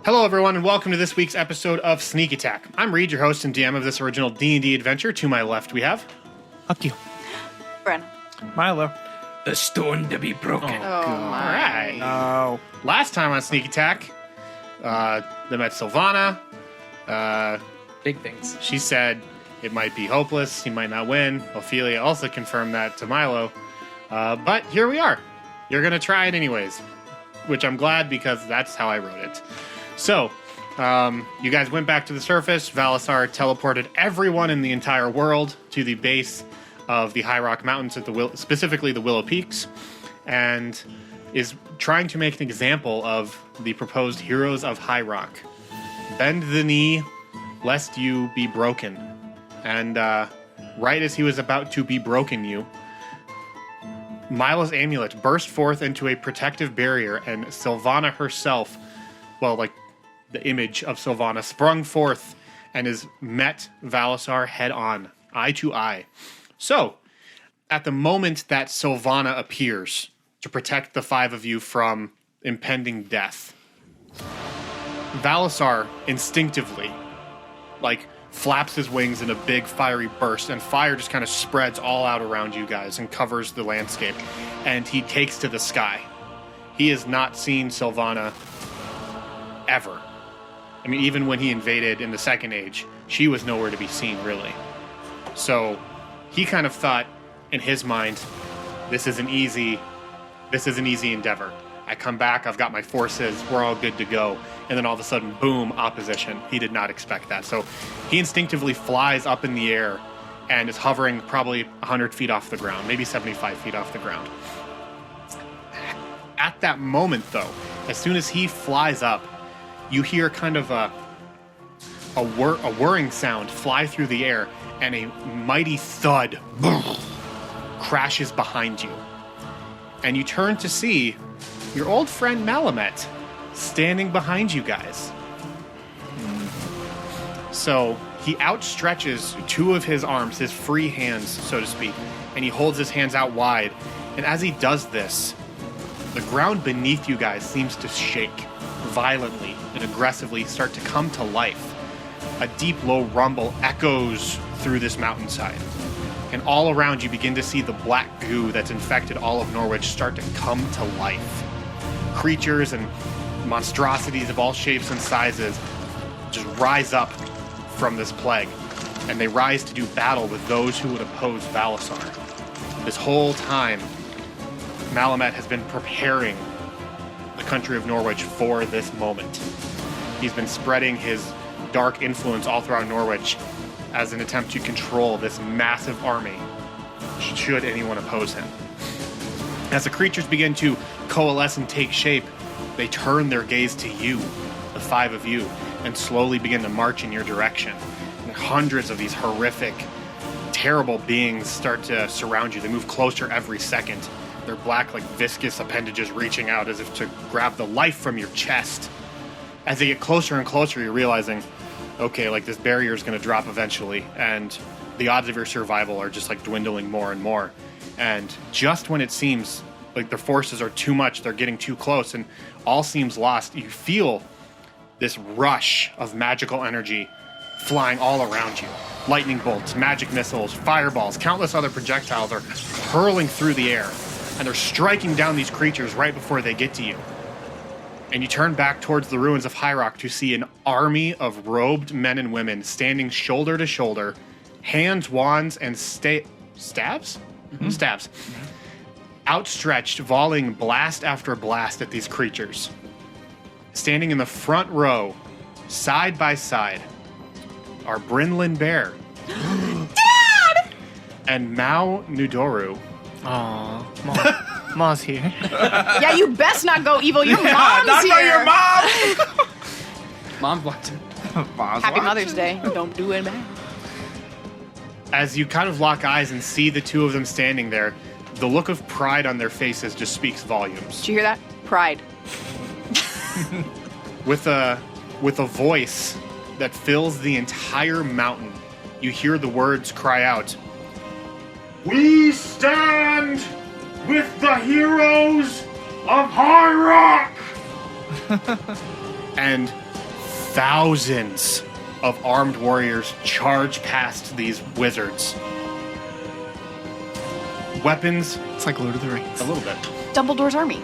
Hello, everyone, and welcome to this week's episode of Sneak Attack. I'm Reed, your host and DM of this original D&D adventure. To my left, we have... Fuck you. Bren. Milo. The stone to be broken. Oh, my. All right. No. Last time on Sneak Attack, they met Sylvana. Big things. She said it might be hopeless, he might not win. Ophelia also confirmed that to Milo. But here we are. You're going to try it anyways, which I'm glad because that's how I wrote it. So, you guys went back to the surface. Valisaar teleported everyone in the entire world to the base of the High Rock Mountains, at specifically the Willow Peaks, and is trying to make an example of the proposed heroes of High Rock. Bend the knee, lest you be broken. And right as he was about to be broken you, Milo's amulet burst forth into a protective barrier, and Sylvana herself, well, like the image of Sylvana, sprung forth and is met Valisaar head on, eye to eye. So, at the moment that Sylvana appears to protect the five of you from impending death, Valisaar instinctively, flaps his wings in a big fiery burst, and fire just kind of spreads all out around you guys and covers the landscape, and he takes to the sky. He has not seen Sylvana ever. I mean, even when he invaded in the Second Age, she was nowhere to be seen, really. So, he kind of thought, in his mind, this is an easy endeavor. I come back, I've got my forces, we're all good to go. And then all of a sudden, boom, opposition. He did not expect that. So he instinctively flies up in the air and is hovering probably 100 feet off the ground, maybe 75 feet off the ground. At that moment, though, as soon as he flies up, you hear kind of a whirring sound fly through the air, and a mighty thud crashes behind you. And you turn to see your old friend Malamet standing behind you guys. So he outstretches two of his arms, his free hands, so to speak, and he holds his hands out wide. And as he does this, the ground beneath you guys seems to shake violently and aggressively, start to come to life. A deep, low rumble echoes through this mountainside. And all around you begin to see the black goo that's infected all of Norwich start to come to life. Creatures and monstrosities of all shapes and sizes just rise up from this plague, and they rise to do battle with those who would oppose Valisaar. This whole time, Malamet has been preparing the country of Norwich for this moment. He's been spreading his dark influence all throughout Norwich as an attempt to control this massive army, should anyone oppose him. As the creatures begin to coalesce and take shape, they turn their gaze to you, the five of you, and slowly begin to march in your direction. And hundreds of these horrific, terrible beings start to surround you. They move closer every second. Their black, viscous appendages reaching out as if to grab the life from your chest. As they get closer and closer, you're realizing, okay, this barrier is going to drop eventually, and the odds of your survival are just dwindling more and more. And just when it seems like their forces are too much, they're getting too close, and all seems lost, you feel this rush of magical energy flying all around you. Lightning bolts, magic missiles, fireballs, countless other projectiles are hurling through the air, and they're striking down these creatures right before they get to you. And you turn back towards the ruins of High Rock to see an army of robed men and women standing shoulder to shoulder, hands, wands, and stabs? Mm-hmm. Stabs. Mm-hmm. Outstretched, volleying blast after blast at these creatures. Standing in the front row, side by side, are Brynlin Bear. Dad! And Mao Nudoru. Aw, Ma's here. Yeah, you best not go evil. Your mom's not here. for your mom! Mom's watching. Happy Mother's Day. Don't do it bad. As you kind of lock eyes and see the two of them standing there, the look of pride on their faces just speaks volumes. Did you hear that? Pride. With a voice that fills the entire mountain, you hear the words cry out, "We stand with the heroes of High Rock!" And thousands of armed warriors charge past these wizards. Weapons, It's like Lord of the Rings. a little bit. Dumbledore's army.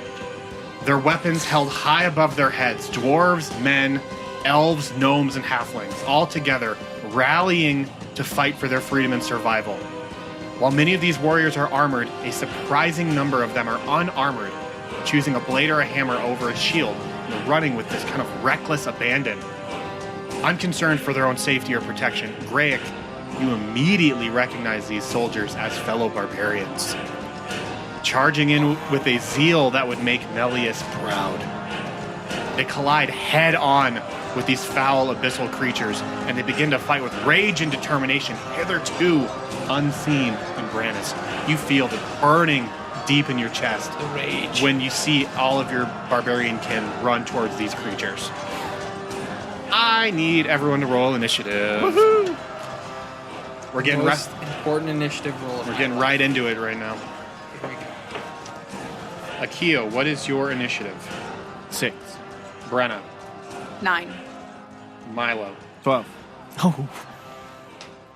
Their weapons held high above their heads. Dwarves, men, elves, gnomes, and halflings, all together rallying to fight for their freedom and survival. While many of these warriors are armored, a surprising number of them are unarmored, choosing a blade or a hammer over a shield and running with this kind of reckless abandon. Unconcerned for their own safety or protection, Graic, you immediately recognize these soldiers as fellow barbarians, charging in with a zeal that would make Melius proud. They collide head on with these foul abyssal creatures, and they begin to fight with rage and determination, hitherto unseen in Brannis. You feel the burning deep in your chest The rage. when you see all of your barbarian kin run towards these creatures. I need everyone to roll initiative. Woohoo! We're getting Most important initiative roll. of we're my getting life. right into it right now. Here we go. Akio, what is your initiative? 6. Brenna, 9. Milo, 12. Oh.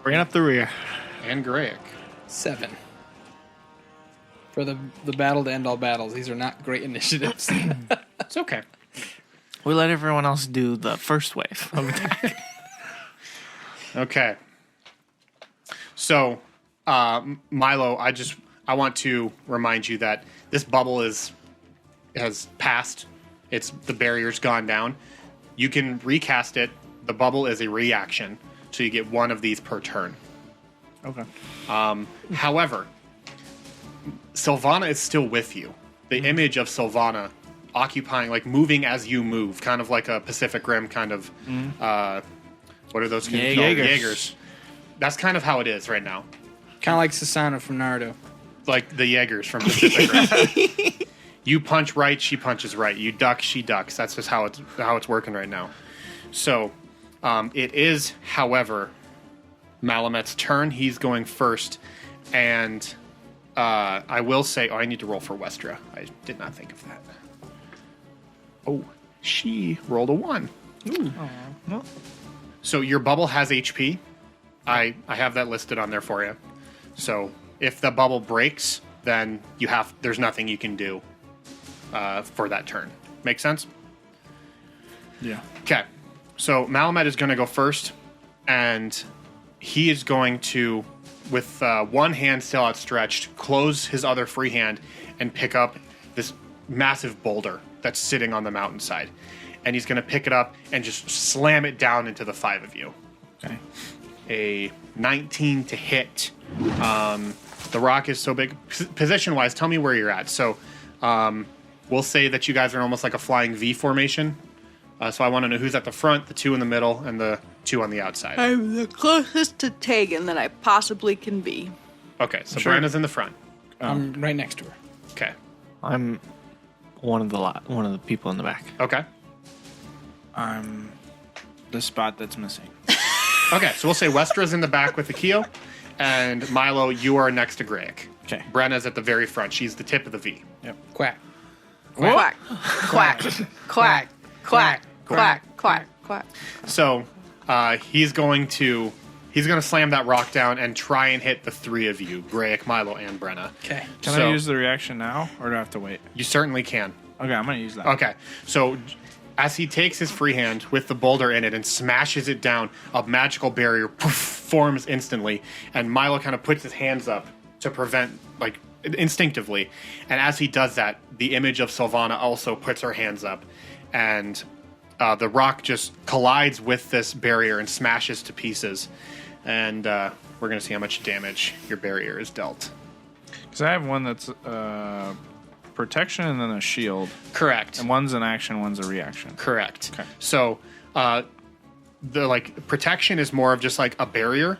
Bringing up the rear. and Graic. 7. For the battle to end all battles. These are not great initiatives. It's okay. We let everyone else do the first wave of attack. Okay. So, Milo, I want to remind you that this bubble has passed. The barrier's gone down. You can recast it. The bubble is a reaction, so you get one of these per turn. Okay. However, Sylvana is still with you. The image of Sylvana occupying, like moving as you move, kind of like a Pacific Rim kind of. What are those? Jaegers. Jaegers. That's kind of how it is right now. Kind of like Sasana from Naruto. Like the Jaegers from Pacific Rim. You punch right, she punches right. You duck, she ducks. That's just how it's working right now. So, it is, however, Malamet's turn. He's going first, and I will say, I need to roll for Westra. I did not think of that. Oh, she rolled a 1. Well, So your bubble has HP. I have that listed on there for you. So if the bubble breaks, then there's nothing you can do for that turn. Make sense? yeah. Okay. So Malamet is going to go first, and he is going to, with one hand still outstretched, close his other free hand and pick up this massive boulder that's sitting on the mountainside. And he's going to pick it up and just slam it down into the 5 of you. Okay. A 19 to hit. The rock is so big. Position-wise, tell me where you're at. So we'll say that you guys are almost like a flying V formation. So I want to know who's at the front, the 2 in the middle, and the 2 on the outside. I'm the closest to Tegan that I possibly can be. Okay, so Sure. Brenna's in the front. I'm right next to her. Okay. I'm one of the people in the back. Okay. I'm the spot that's missing. Okay, so we'll say Westra's in the back with Akio, and Milo, you are next to Graic. Okay. Brenna's at the very front. She's the tip of the V. Yep. Quack. Quack. Quack. Quack. Quack. Quack. Quack. Quack. So he's going to slam that rock down and try and hit the 3 of you, Graic, Milo, and Brenna. Okay. Can So- I use the reaction now, or do I have to wait? You certainly can. Okay, I'm gonna use that. Okay, so as he takes his free hand with the boulder in it and smashes it down, a magical barrier forms instantly, and Milo kind of puts his hands up to prevent, like, instinctively. And as he does that, the image of Sylvana also puts her hands up, and the rock just collides with this barrier and smashes to pieces. And we're going to see how much damage your barrier is dealt. Because I have one that's protection and then a shield, Correct. and one's an action, one's a reaction. Correct. Okay. So, the protection is more of just like a barrier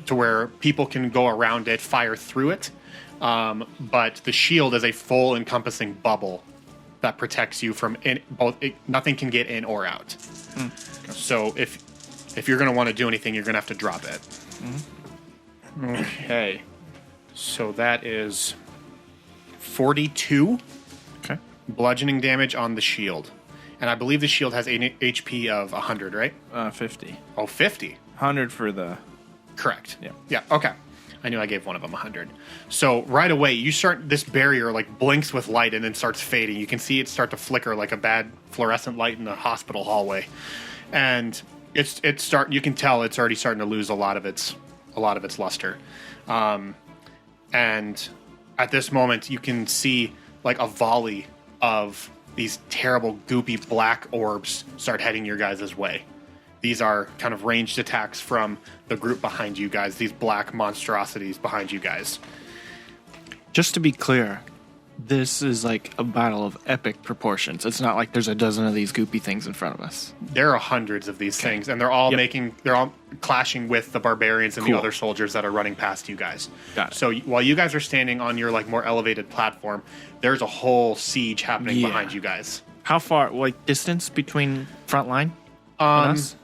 to where people can go around it, fire through it. But the shield is a full encompassing bubble that protects you from nothing can get in or out. So if you're going to want to do anything, you're going to have to drop it. Okay. So that is 42 Okay. bludgeoning damage on the shield. And I believe the shield has an HP of 100, right? 50. Oh, 50. 100 for the... Correct. Yeah. Yeah, okay. I knew I gave one of them 100. So right away, this barrier like blinks with light and then starts fading. You can see it start to flicker like a bad fluorescent light in a hospital hallway. And you can tell it's already starting to lose a lot of its luster. And at this moment, you can see like a volley of these terrible, goopy black orbs start heading your guys' way. These are kind of ranged attacks from the group behind you guys, these black monstrosities behind you guys. Just to be clear, this is like a battle of epic proportions. It's not like there's a dozen of these goopy things in front of us. There are hundreds of these things, and they're all clashing with the barbarians and the other soldiers that are running past you guys. Got it. So while you guys are standing on your like more elevated platform, there's a whole siege happening behind you guys. How far, like distance between front line and us?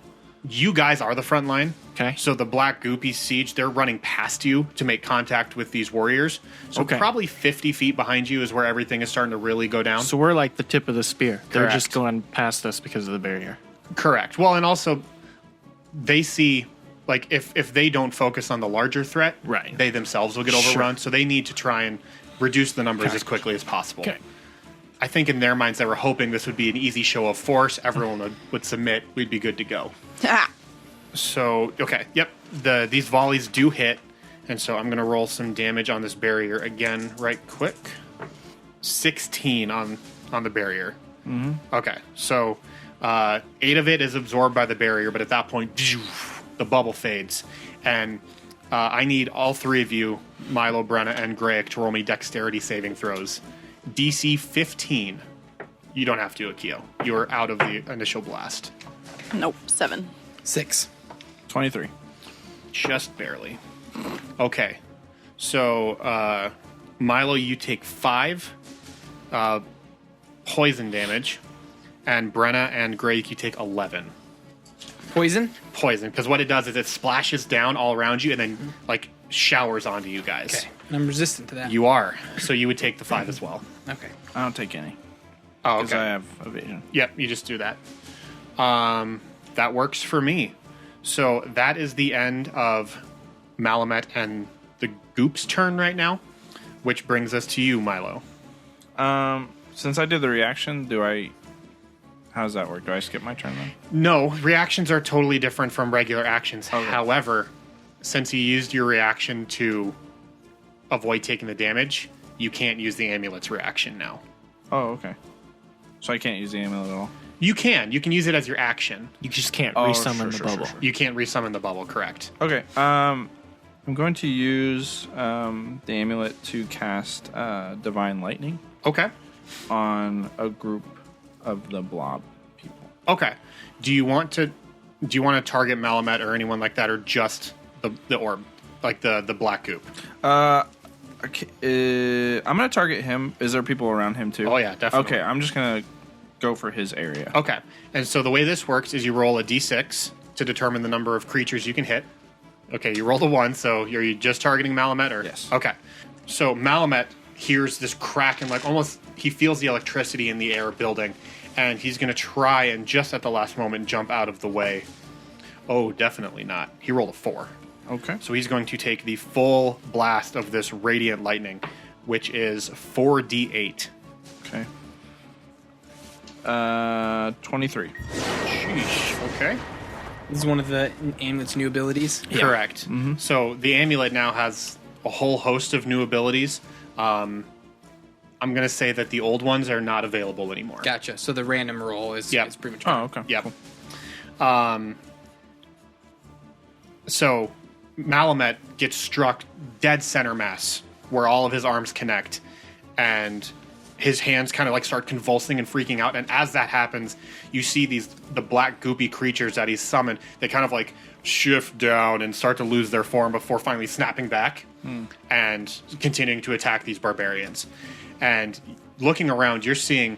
You guys are the front line. Okay. So the black goopy siege, they're running past you to make contact with these warriors. So probably 50 feet behind you is where everything is starting to really go down. So we're like the tip of the spear. They're Correct. just going past us because of the barrier. Correct. Well, and also they see, like, if they don't focus on the larger threat, Right. they themselves will get overrun. So they need to try and reduce the numbers as quickly as possible. Okay. I think in their minds they were hoping this would be an easy show of force. Everyone would submit. We'd be good to go. Ah, So, okay, yep. These volleys do hit, and so I'm going to roll some damage on this barrier again right quick. 16 on the barrier. Mm-hmm. Okay, so 8 of it is absorbed by the barrier, but at that point, the bubble fades. And I need all 3 of you, Milo, Brenna, and Greg, to roll me dexterity saving throws. DC 15. You don't have to, Akio. You're out of the initial blast. nope, 7. 6. 23. Just barely. Okay. So, Milo, you take 5 poison damage, and Brenna and Greg, you take 11 Poison? poison. Because what it does is it splashes down all around you and then, like, showers onto you guys. Okay. And I'm resistant to that. You are. So you would take the 5 as well. Okay. I don't take any. Oh, Because okay. I have evasion. Yep, you just do that. That works for me. So that is the end of Malamet and the Goop's turn right now, which brings us to you, Milo. Since I did the reaction, how does that work? Do I skip my turn then? No, reactions are totally different from regular actions. Okay. However, since you used your reaction to avoid taking the damage, you can't use the amulet's reaction now. Oh, okay. So I can't use the amulet at all? You can use it as your action. You just can't Oh, resummon sure, the bubble. sure. You can't resummon the bubble, correct? Okay. I'm going to use the amulet to cast Divine Lightning Okay. on a group of the blob people. Okay. Do you want to target Malamet or anyone like that, or just the orb, like the black goop? Okay, I'm going to target him. Is there people around him too? Oh, yeah, definitely. Okay, I'm just going to go for his area. Okay. And so the way this works is you roll a d6 to determine the number of creatures you can hit. Okay, you rolled a 1, so are you just targeting Malamet? Or? Yes. Okay. So Malamet hears this crack and he feels the electricity in the air building, and he's going to try and just at the last moment jump out of the way. Oh, definitely not. He rolled a 4. Okay. So he's going to take the full blast of this radiant lightning, which is 4d8. Okay. 23. Sheesh. Okay. This is one of the amulet's new abilities. Correct. Mm-hmm. So the amulet now has a whole host of new abilities. I'm going to say that the old ones are not available anymore. Gotcha. So the random roll is pretty much. Oh, okay. Yep. Cool. So Malamet gets struck dead center mass where all of his arms connect, and his hands kind of like start convulsing and freaking out. And as that happens, you see the black goopy creatures that he's summoned. They kind of like shift down and start to lose their form before finally snapping back and continuing to attack these barbarians. And looking around, you're seeing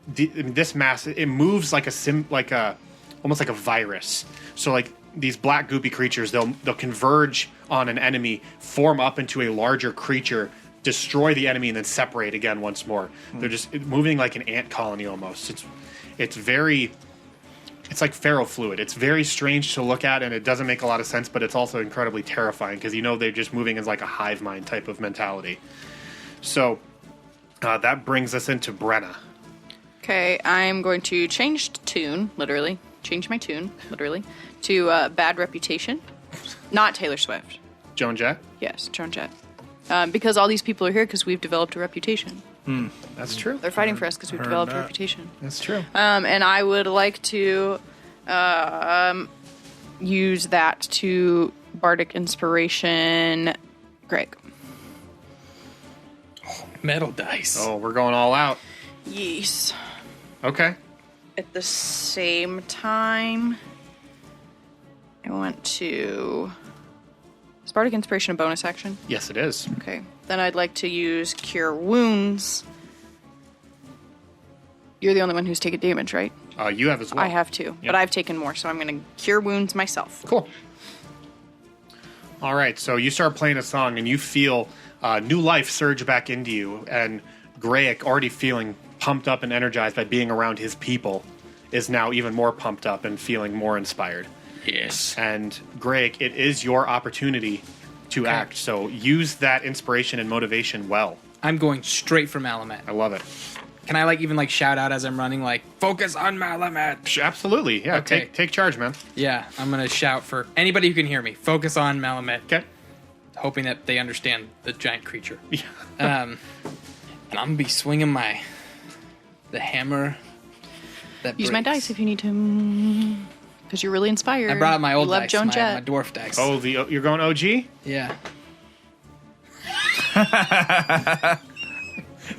this mass. It moves like almost like a virus. So like these black goopy creatures, they'll converge on an enemy, form up into a larger creature destroy the enemy and then separate again once more. They're just moving like an ant colony almost. It's like ferrofluid. It's very strange to look at, and it doesn't make a lot of sense, but it's also incredibly terrifying because they're just moving as like a hive mind type of mentality. So that brings us into Brenna. Okay, I'm going to change my tune, literally, to Bad Reputation. Not Taylor Swift. Joan Jett? Yes, Joan Jett. Because all these people are here because we've developed a reputation. That's true. They're fighting for us because we've developed a reputation. That's true. And I would like to use that to Bardic Inspiration Greg. Metal dice. Oh, we're going all out. Yes. Okay. At the same time, I want to... Is Bardic Inspiration a bonus action? Yes, it is. Okay. Then I'd like to use Cure Wounds. You're the only one who's taken damage, right? You have as well. I have too, but I've taken more, so I'm going to Cure Wounds myself. Cool. All right, so you start playing a song, and you feel new life surge back into you, and Graic, already feeling pumped up and energized by being around his people, is now even more pumped up and feeling more inspired. Yes. And Greg, it is your opportunity to act. So use that inspiration and motivation well. I'm going straight for Malamet. I love it. Can I like shout out as I'm running like focus on Malamet? Absolutely. Yeah. Okay. Take charge, man. Yeah, I'm gonna shout for anybody who can hear me. Focus on Malamet. Okay. Hoping that they understand the giant creature. Yeah. And I'm gonna be swinging the hammer. That Use my breaks. dice if you need to, because you're really inspired. I brought out my old you love dice, Joan my Jett. dwarf dice. Oh, you're going OG? Yeah.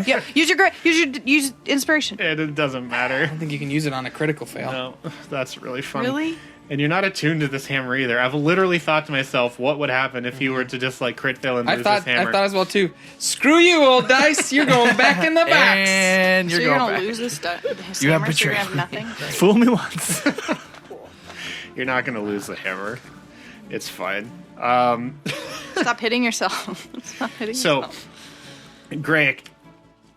Yeah, use inspiration. It doesn't matter. I don't think you can use it on a critical fail. No, that's really funny. Really? And you're not attuned to this hammer either. I've literally thought to myself, what would happen if you were to just like crit fail and lose this hammer? I thought as well too. Screw you, old dice. You're going back in the box. And So you're you're going gonna back. lose this hammer, You have so you're betrayed gonna have nothing. Fool me once. You're not going to lose the hammer. It's fine. Stop hitting yourself. Stop hitting So, yourself. Greg,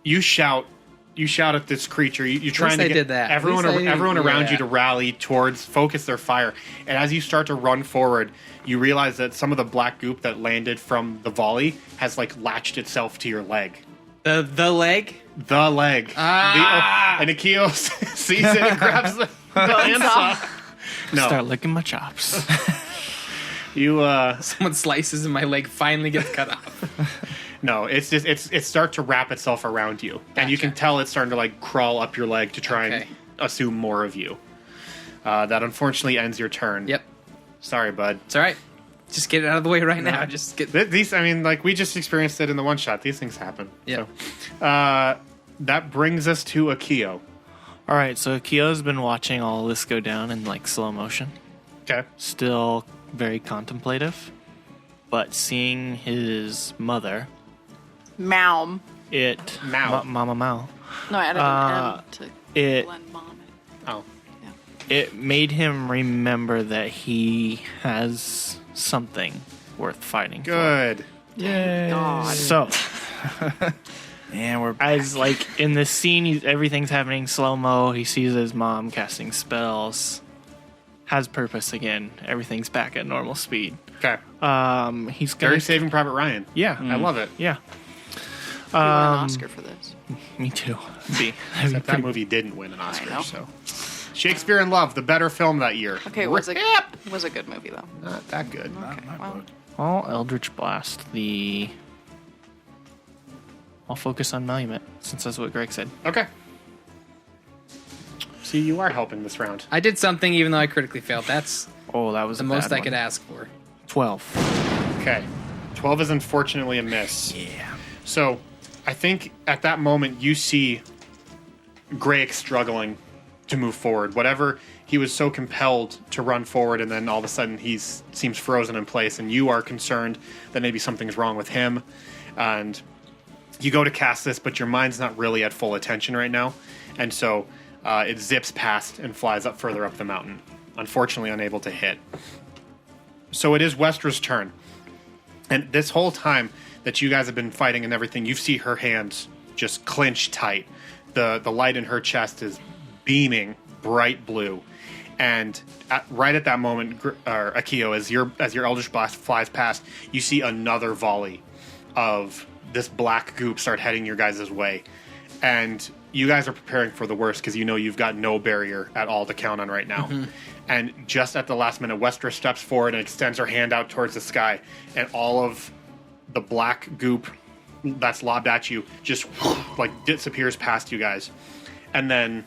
you shout at this creature. You're trying to I get did that. everyone At least I- everyone around yeah. you to rally towards, focus their fire. And as you start to run forward, you realize that some of the black goop that landed from the volley has like latched itself to your leg. The leg. The leg. And Akio sees it and grabs the handsaw. No, Start licking my chops. you. Someone slices and my leg finally gets cut off. No, it's just it starts to wrap itself around you, and you can Gotcha. tell it's starting to like crawl up your leg to try and Okay. assume more of you. That unfortunately ends your turn. Yep. Sorry, bud. It's all right. Just get it out of the way right now. Just get. These, I mean, like we just experienced it in the one shot. These things happen. Yep. So, that brings us to Akio. All right, so Akio's been watching all this go down in like slow motion. Okay. Still very contemplative, but seeing his mother, Maum. it Mao. Mama Mao. No, I added an M to it- blend mom. Oh, It made him remember that he has something worth fighting good. Yay! God. So, and we're as like in this scene, everything's happening slow mo. He sees his mom casting spells, has purpose again. Everything's back at normal speed. Okay. He's gonna Very Saving Private Ryan. yeah, I love it. yeah. You won an Oscar for this. Me too. That'd be That movie didn't win an Oscar, know. so Shakespeare in Love, the better film that year. Okay, it was a good movie though. Not that good. Okay, well, I'll Eldritch Blast the. I'll focus on Malumet since that's what Greg said. Okay. See, you are helping this round. I did something even though I critically failed. That's Oh, that was the a most bad I could one. ask for. 12. Okay. 12 is unfortunately a miss. Yeah. So, I think at that moment you see Greg struggling to move forward. Whatever, he was so compelled to run forward, and then all of a sudden he seems frozen in place, and you are concerned that maybe something's wrong with him. And you go to cast this, but your mind's not really at full attention right now. And so it zips past and flies up further up the mountain. Unfortunately, unable to hit. So it is Westra's turn. And this whole time, that you guys have been fighting and everything, you see her hands just clench tight. The light in her chest is beaming bright blue. And right at that moment, Akio, as your Eldritch Blast flies past, you see another volley of this black goop start heading your guys' way. And you guys are preparing for the worst because you know you've got no barrier at all to count on right now. Mm-hmm. And just at the last minute, Westra steps forward and extends her hand out towards the sky, and all of the black goop that's lobbed at you just like disappears past you guys. And then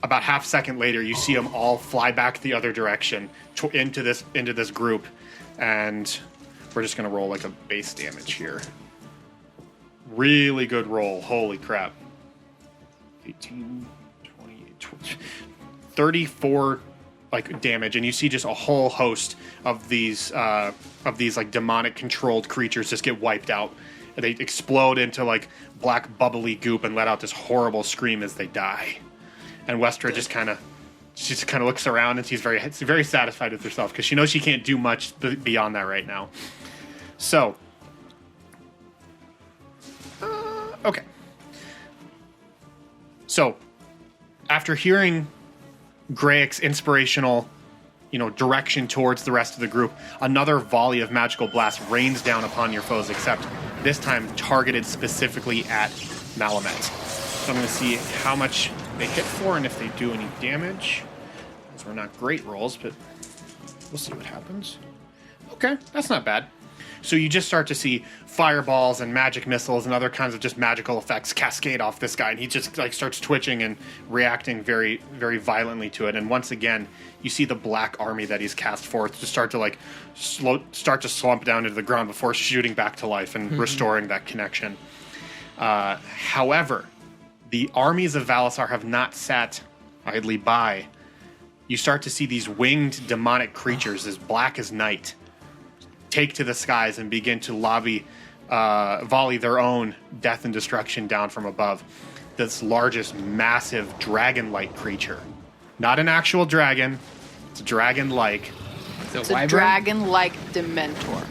about half a second later, you see them all fly back the other direction into this group, and we're just gonna roll like a base damage here. Really good roll. Holy crap. 18, 28, 20, 34 like damage, and you see just a whole host of these like demonic controlled creatures just get wiped out. And they explode into like black bubbly goop and let out this horrible scream as they die. And Westra just kind of looks around, and she's very satisfied with herself because she knows she can't do much beyond that right now. So, okay. So, after hearing Grayek's inspirational, direction towards the rest of the group, another volley of magical blasts rains down upon your foes, except this time targeted specifically at Malamet. So I'm going to see how much they hit for and if they do any damage. Those were not great rolls, but we'll see what happens. Okay, that's not bad. So you just start to see fireballs and magic missiles and other kinds of just magical effects cascade off this guy, and he just like starts twitching and reacting very, very violently to it. And once again, you see the black army that he's cast forth to start to slump down into the ground before shooting back to life and restoring that connection. However, the armies of Valisaar have not sat idly by. You start to see these winged demonic creatures as black as night take to the skies and begin to volley their own death and destruction down from above. This largest, massive dragon-like creature. Not an actual dragon. It's a dragon-like. It's a dragon-like Dementor.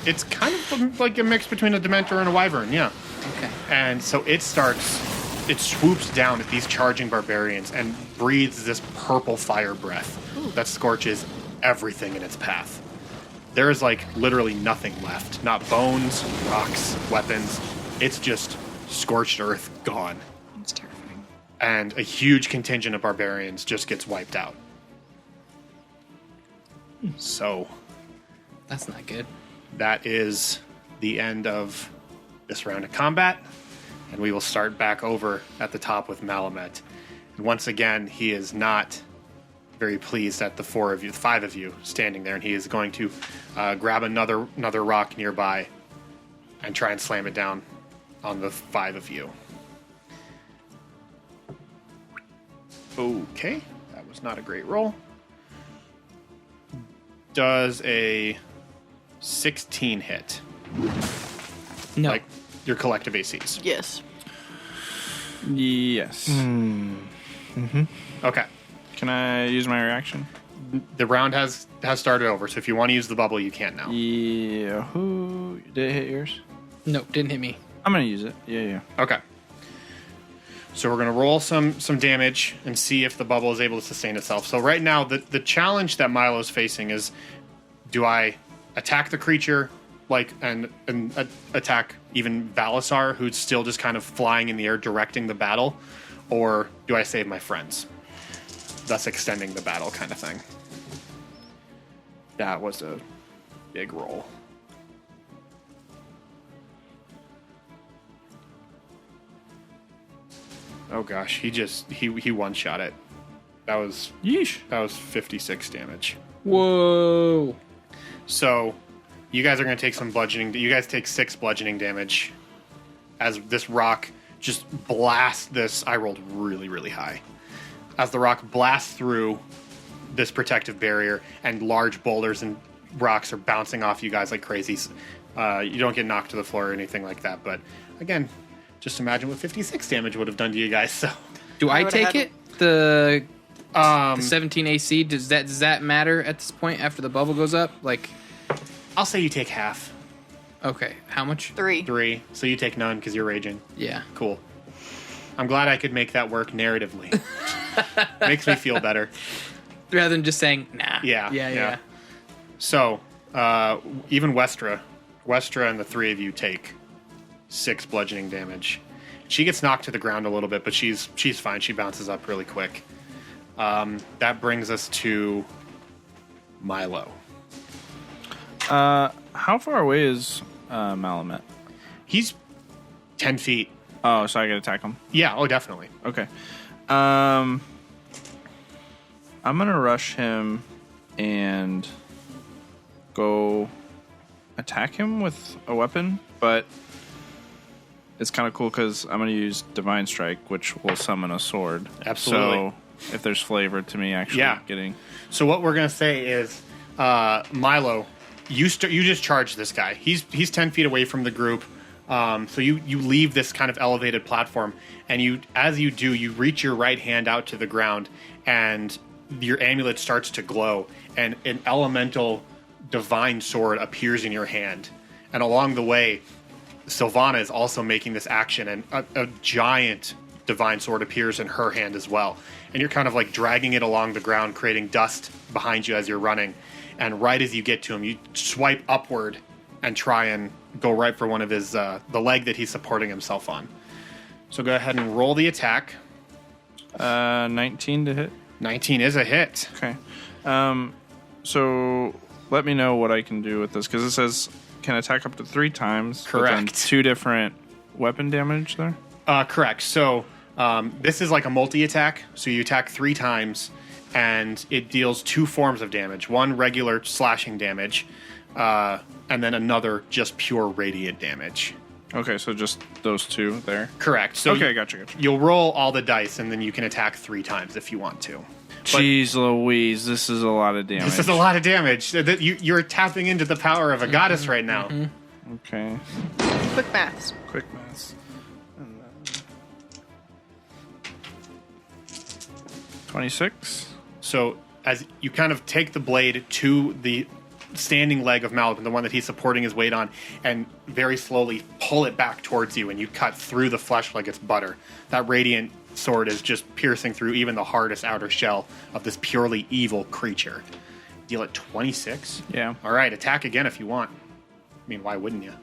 It's kind of like a mix between a Dementor and a Wyvern, yeah. Okay. And so it swoops down at these charging barbarians and breathes this purple fire breath that scorches everything in its path. There is like literally nothing left. Not bones, rocks, weapons. It's just scorched earth gone. It's terrifying. And a huge contingent of barbarians just gets wiped out. So that's not good. That is the end of this round of combat. And we will start back over at the top with Malamet. And once again, he is not very pleased at the five of you standing there, and he is going to grab another rock nearby and try and slam it down on the five of you. Okay, that was not a great roll. Does a 16 hit? No. Like your collective ACs? Yes. Yes. Okay. Can I use my reaction? The round has started over, so if you want to use the bubble, you can now. Yeah. Who did it hit yours? No, didn't hit me. I'm gonna use it. Yeah. Okay. So we're gonna roll some damage and see if the bubble is able to sustain itself. So right now, the challenge that Milo's facing is: do I attack the creature, and attack even Valisaar, who's still just kind of flying in the air, directing the battle, or do I save my friends, thus extending the battle, kind of thing? That was a big roll. Oh gosh, he one-shot it. That was 56 damage. Whoa. So you guys are going to take some bludgeoning. You guys take 6 bludgeoning damage as this rock just blasts this. I rolled really, really high. As the rock blasts through this protective barrier, and large boulders and rocks are bouncing off you guys like crazy. You don't get knocked to the floor or anything like that, but again, just imagine what 56 damage would have done to you guys. So, do I take it? The 17 AC, does that matter at this point after the bubble goes up? Like, I'll say you take half. Okay, how much? 3. 3. So you take none because you're raging. Yeah. Cool. I'm glad I could make that work narratively. Makes me feel better. Rather than just saying, nah. Yeah. So, even Westra and the 3 of you take 6 bludgeoning damage. She gets knocked to the ground a little bit, but she's fine. She bounces up really quick. That brings us to Milo. How far away is Malamet? He's 10 feet. Oh, so I can attack him. Yeah, oh, definitely. Okay. I'm gonna rush him and go attack him with a weapon, but it's kind of cool because I'm gonna use Divine Strike, which will summon a sword. Absolutely. So if there's flavor to me actually getting... So what we're gonna say is, Milo, you just charge this guy. He's 10 feet away from the group. So you leave this kind of elevated platform, and as you do, you reach your right hand out to the ground, and your amulet starts to glow, and an elemental divine sword appears in your hand. And along the way, Sylvana is also making this action, and a giant divine sword appears in her hand as well. And you're kind of like dragging it along the ground, creating dust behind you as you're running. And right as you get to him, you swipe upward and try and go right for one of his the leg that he's supporting himself on. So go ahead and roll the attack. 19 to hit. 19 is a hit. Okay. So let me know what I can do with this, because it says can attack up to 3 times. Correct. But then 2 different weapon damage there. Correct. So this is like a multi-attack. So you attack 3 times, and it deals 2 forms of damage. One regular slashing damage, and then another just pure radiant damage. Okay, so just those 2 there. Correct. So okay, gotcha. You'll roll all the dice, and then you can attack 3 times if you want to. But Jeez Louise, this is a lot of damage. this is a lot of damage. You're tapping into the power of a goddess right now. Okay. Quick maths. Quick maths. And then 26. So as you kind of take the blade to the standing leg of Malvin, the one that he's supporting his weight on, and very slowly pull it back towards you, and you cut through the flesh like it's butter. That radiant sword is just piercing through even the hardest outer shell of this purely evil creature. Deal at 26? Yeah. All right, attack again if you want. I mean, why wouldn't you?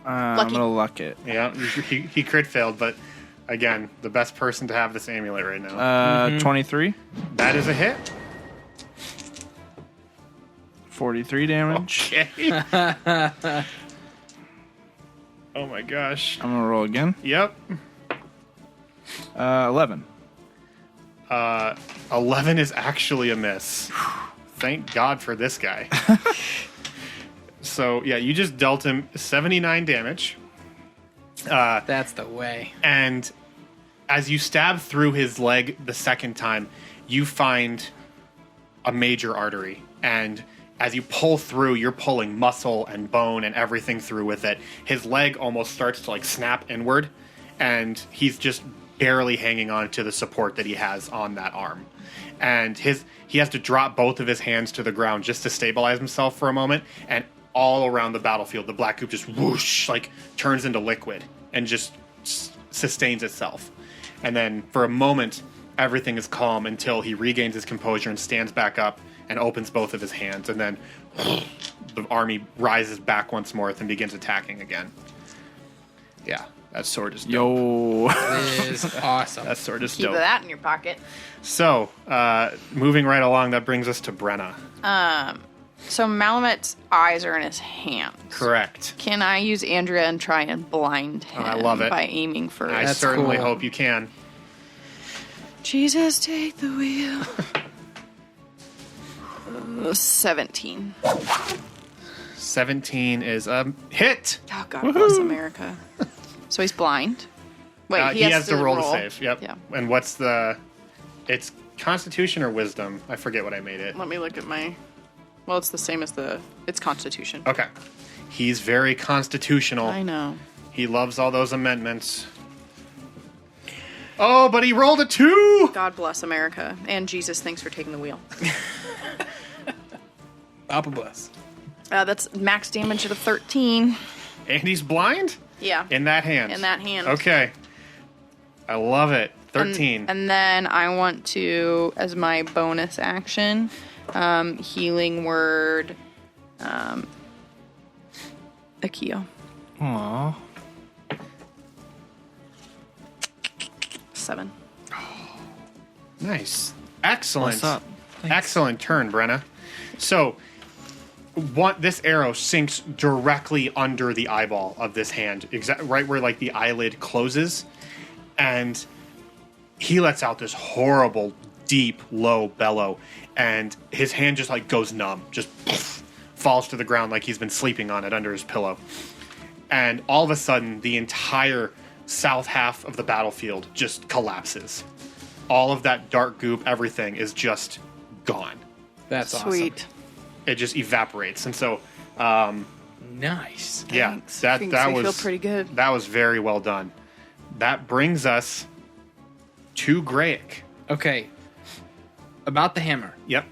I'm Lucky. gonna luck it. Yeah, he crit failed, but again, the best person to have this amulet right now. 23. That is a hit. 43 damage. Okay. Oh my gosh. I'm gonna roll again. Yep. 11. 11 is actually a miss. Thank God for this guy. So, yeah, you just dealt him 79 damage. That's the way. And as you stab through his leg the second time, you find a major artery. And as you pull through, you're pulling muscle and bone and everything through with it. His leg almost starts to like snap inward, and he's just barely hanging on to the support that he has on that arm. And he has to drop both of his hands to the ground just to stabilize himself for a moment. And all around the battlefield, the black goop just whoosh, like turns into liquid and just sustains itself. And then for a moment, everything is calm until he regains his composure and stands back up and opens both of his hands, and then the army rises back once more and begins attacking again. Yeah, that sword is dope. Yo. It is awesome. That sword is Keep dope. that in your pocket. So, moving right along, that brings us to Brenna. So Malamet's eyes are in his hands. Correct. Can I use Andrea and try and blind him I love it. by aiming for I That's certainly cool. hope you can. Jesus, take the wheel. 17. 17 is a hit. Oh, God bless America. So he's blind. Wait, He has to roll to save. Yep. Yeah. And what's it's Constitution or Wisdom? I forget what I made it. Let me look at my... Well, it's the same as it's Constitution. Okay. He's very constitutional. I know. He loves all those amendments. Oh, but he rolled a 2! God bless America. And Jesus, thanks for taking the wheel. Papa bless. That's max damage at a 13. And he's blind? Yeah. In that hand. In that hand. Okay. I love it. 13. And then I want to, as my bonus action, healing word, Akio. Aww. 7. Nice. Excellent. What's up? Thanks. Excellent turn, Brenna. So, this arrow sinks directly under the eyeball of this hand, right where like the eyelid closes, and he lets out this horrible, deep, low bellow, and his hand just like goes numb, just falls to the ground like he's been sleeping on it under his pillow. And all of a sudden, the entire south half of the battlefield just collapses. All of that dark goop, everything is just gone. That's Sweet. awesome. It just evaporates, and so Nice. yeah, Thanks. that Makes me was feel pretty good. That was very well done. That brings us to Graic. Okay. About the hammer, Yep.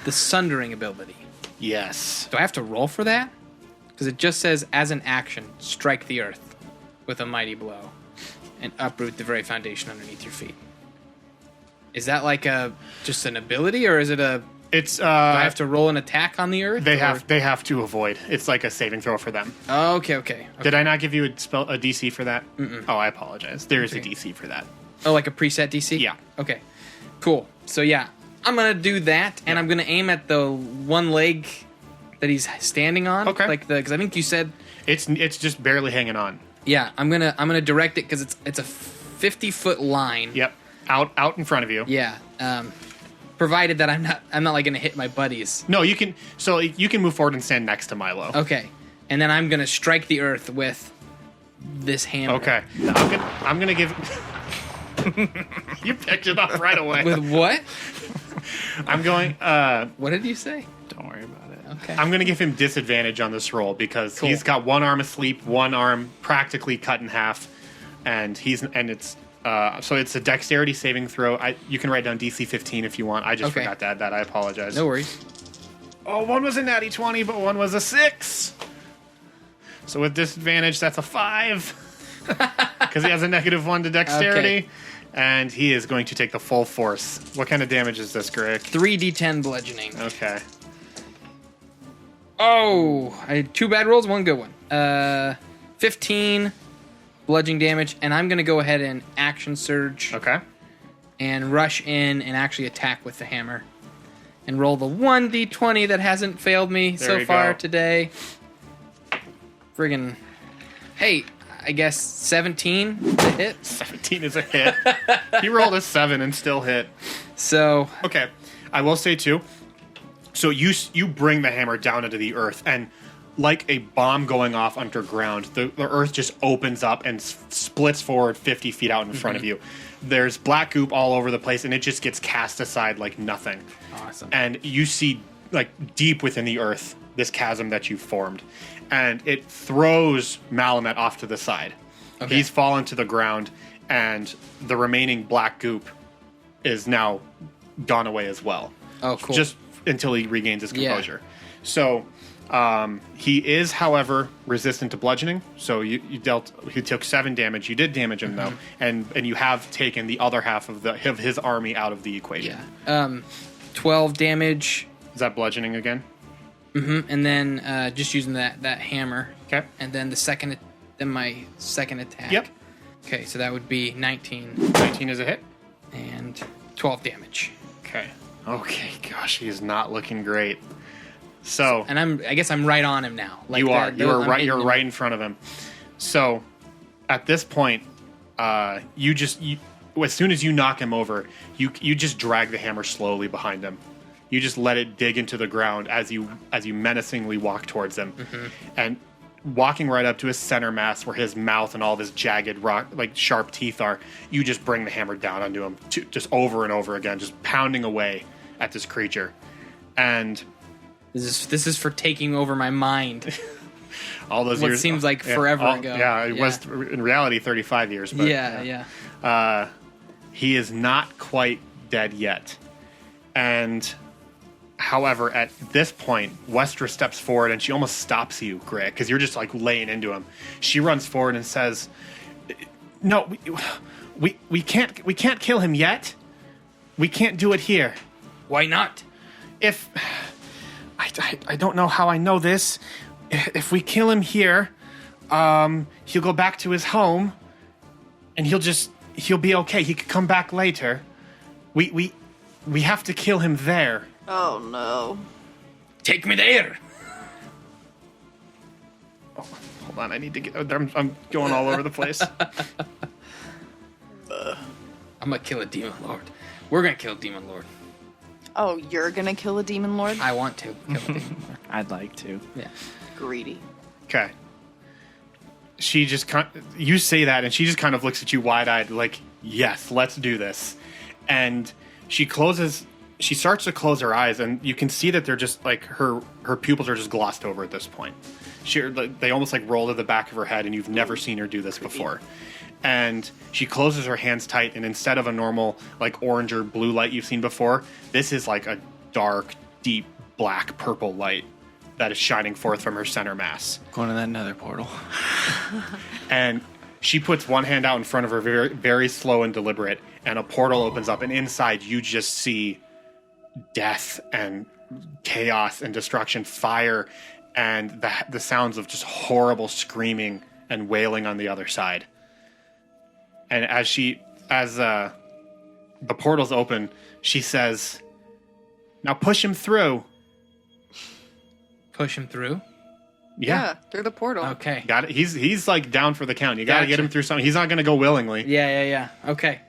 the sundering ability. Yes. Do I have to roll for that? Because it just says, as an action, strike the earth with a mighty blow and uproot the very foundation underneath your feet. Is that like just an ability, or is it a? It's Do I have to roll an attack on the earth? they or- have to avoid. It's like a saving throw for them. Oh, okay. Did I not give you a DC for that? Oh, I apologize. There is a DC for that. Oh, like a preset DC? Yeah. Okay. Cool. So yeah, I'm gonna do that, and I'm gonna aim at the one leg that he's standing on. Okay. Like because I think you said. It's just barely hanging on. Yeah, I'm gonna direct it because it's a 50-foot line. Yep. Out in front of you. Yeah. Provided that I'm not like gonna hit my buddies. No, you can. So you can move forward and stand next to Milo. Okay. And then I'm gonna strike the earth with this hammer. Okay. I'm gonna give. You picked it up right away. With what? I'm going. What did you say? Don't worry about it. Okay. I'm going to give him disadvantage on this roll because Cool. he's got one arm asleep, one arm practically cut in half, and it's so it's a dexterity saving throw. You can write down DC 15 if you want. I just Okay. forgot to add that. I apologize. No worries. Oh, one was a natty 20, but one was a 6. So with disadvantage, that's a 5 because he has a -1 to dexterity, Okay. and he is going to take the full force. What kind of damage is this, Greg? 3d10 bludgeoning. Okay. Oh, I had 2 bad rolls, 1 good one. 15 bludgeoning damage, and I'm gonna go ahead and action surge Okay. and rush in and actually attack with the hammer, and roll the 1d20 that hasn't failed me There so you far go. today. Friggin', hey, I guess 17 to hit. 17 is a hit. He rolled a 7 and still hit. So Okay, I will say too. So you bring the hammer down into the earth, and like a bomb going off underground, the earth just opens up and splits forward 50 feet out in front of you. There's black goop all over the place, and it just gets cast aside like nothing. awesome. And you see, like deep within the earth, this chasm that you formed, and it throws Malamet off to the side. Okay. He's fallen to the ground, and the remaining black goop is now gone away as well. Oh, cool. Just until he regains his Yeah. composure. So he is, however, resistant to bludgeoning. So you took 7 damage. You did damage him though, and you have taken the other half of his army out of the equation. Yeah. 12 damage, Is that bludgeoning again? and then just using that hammer. Okay. And then my second attack. Yep. Okay, so that would be 19 19 is a hit. and 12 damage. Okay. Okay. Gosh, he is not looking great. So And I guess I'm right on him now. Like you are. that- You are I'm right. hitting You're him. right in front of him. So at this point, as soon as you knock him over, you just drag the hammer slowly behind him. You just let it dig into the ground as you menacingly walk towards him, and walking right up to his center mass where his mouth and all of his jagged rock like sharp teeth are. You just bring the hammer down onto him, just over and over again, just pounding away at this creature, and This is for taking over my mind. all those What years seems like forever ago. Yeah, it Yeah. was in reality 35 years. But Yeah. he is not quite dead yet. And However, at this point, Westra steps forward and she almost stops you, Greg, because you're just like laying into him. She runs forward and says, "No, we can't kill him yet. We can't do it here. Why not? If I don't know how I know this. If we kill him here, he'll go back to his home, and he'll be okay. He could come back later. We have to kill him there." Oh no. Take me there. Oh, hold on, I need to get. I'm going all over the place. I'm gonna kill a demon lord. We're gonna kill a demon lord. Oh, you're gonna kill a demon lord? I want to kill a demon lord. I'd like to. Yeah. Greedy. Okay. She just you say that, and she just kind of looks at you wide-eyed, like, "Yes, let's do this." And she starts to close her eyes, and you can see that they're just like her pupils are just glossed over at this point. They almost like roll to the back of her head, and you've never seen her do this before. And she closes her hands tight, and instead of a normal like orange or blue light you've seen before, this is like a dark, deep black purple light that is shining forth from her center mass. Going to that nether portal. And she puts one hand out in front of her, very, very slow and deliberate, and a portal opens up, and inside you just see death and chaos and destruction, fire, and the sounds of just horrible screaming and wailing on the other side. And as the portals open, she says, "Now push him through." Push him through. Yeah. Through the portal. Okay. Got it. He's like down for the count. You got to get Gotcha. him through something. He's not going to go willingly. Yeah. Okay.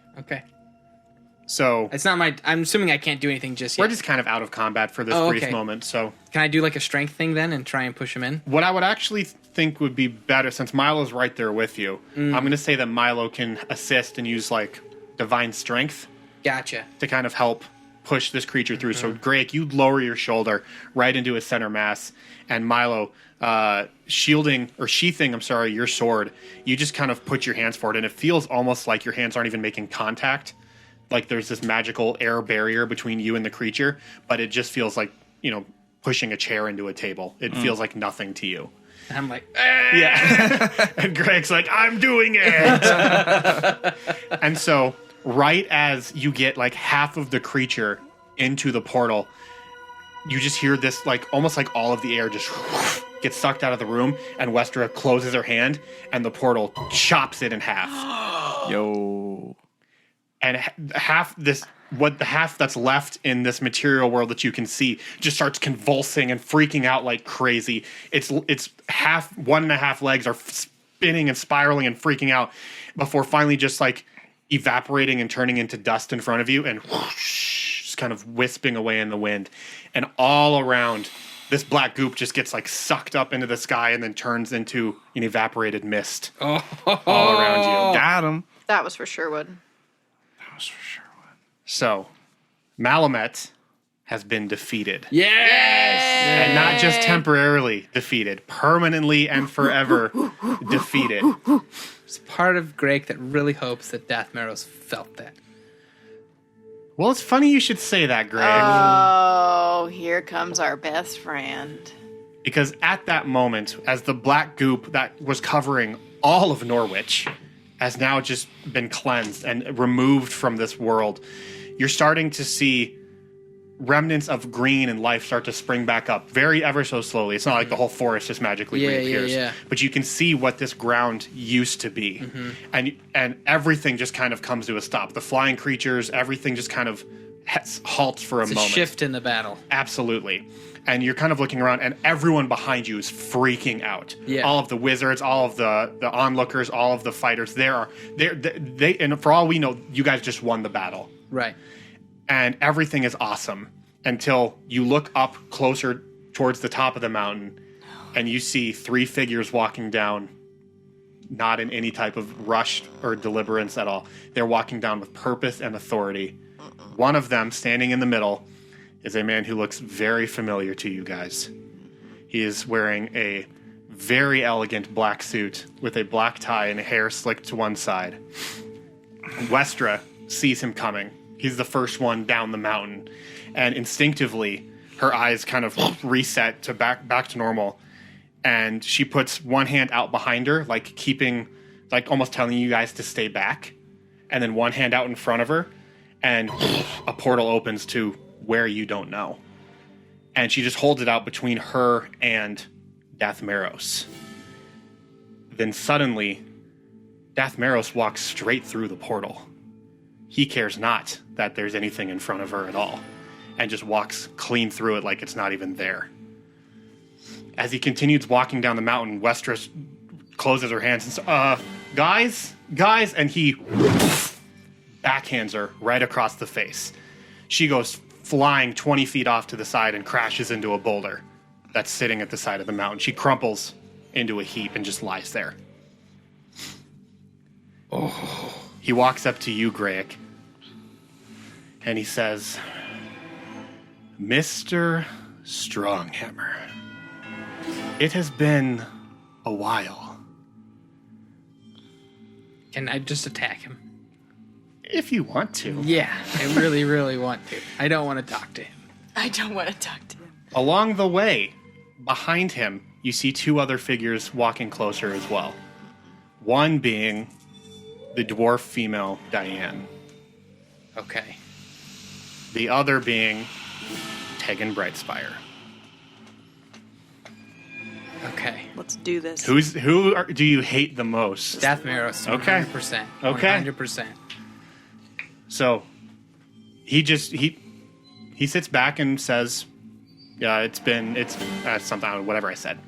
So It's not my. I'm assuming I can't do anything just yet. we're just kind of out of combat for this brief okay. moment. So Can I do like a strength thing then and try and push him in? what I would actually think would be better, since Milo's right there with you, I'm going to say that Milo can assist and use like divine strength Gotcha. to kind of help push this creature through. So Greg, you lower your shoulder right into his center mass, and Milo, sheathing your sword, you just kind of put your hands forward, and it feels almost like your hands aren't even making contact. Like there's this magical air barrier between you and the creature, but it just feels like, pushing a chair into a table. It feels like nothing to you. And I'm like, Yeah. And Greg's like, "I'm doing it." And so right as you get like half of the creature into the portal, you just hear this like almost like all of the air just gets sucked out of the room, and Westra closes her hand, and the portal chops it in half. Yo. And the half that's left in this material world that you can see just starts convulsing and freaking out like crazy. It's one and a half legs are spinning and spiraling and freaking out before finally just like evaporating and turning into dust in front of you, and whoosh, just kind of wisping away in the wind. And all around, this black goop just gets like sucked up into the sky and then turns into an evaporated mist all around you. Got him. That was for Sherwood. That was for sure one. So, Malamet has been defeated. yes! And not just temporarily defeated, permanently and forever defeated. It's part of Greg that really hopes that Death Marrows felt that. Well, it's funny you should say that, Greg. Oh, here comes our best friend. Because at that moment, as the black goop that was covering all of Norwich has now just been cleansed and removed from this world, you're starting to see remnants of green and life start to spring back up, very ever so slowly. It's not like the whole forest just magically reappears. Yeah. But you can see what this ground used to be. And everything just kind of comes to a stop. The flying creatures, everything just kind of halts for a It's a moment. shift in the battle. Absolutely. And you're kind of looking around, and everyone behind you is freaking out. Yeah. All of the wizards, all of the onlookers, all of the fighters. And for all we know, you guys just won the battle. Right. And everything is awesome until you look up closer towards the top of the mountain, and you see 3 figures walking down, not in any type of rush or deliberance at all. They're walking down with purpose and authority. One of them, standing in the middle, is a man who looks very familiar to you guys. He is wearing a very elegant black suit with a black tie and hair slicked to one side. Westra sees him coming. He's the first one down the mountain. And instinctively, her eyes kind of reset to back to normal, and she puts one hand out behind her, like almost telling you guys to stay back, and then one hand out in front of her, and a portal opens to where you don't know. And she just holds it out between her and Dathmeros. Then suddenly, Dathmeros walks straight through the portal. He cares not that there's anything in front of her at all, and just walks clean through it like it's not even there. As he continues walking down the mountain, Westeros closes her hands and says, guys, and he backhands her right across the face. She goes flying 20 feet off to the side and crashes into a boulder that's sitting at the side of the mountain. She crumples into a heap and just lies there. Oh. He walks up to you, Greg, and he says, Mr. Stronghammer, it has been a while. Can I just attack him? If you want to. Yeah, I really, really want to. I don't want to talk to him. I don't want to talk to him. Along the way, behind him, you see two other figures walking closer as well. One being the dwarf female Diane. Okay. The other being Tegan Brightspire. Okay. Let's do this. Do you hate the most? Dathmeros. Okay. 100%. Okay. 100%. So he sits back and says, "Yeah, it's something, whatever I said."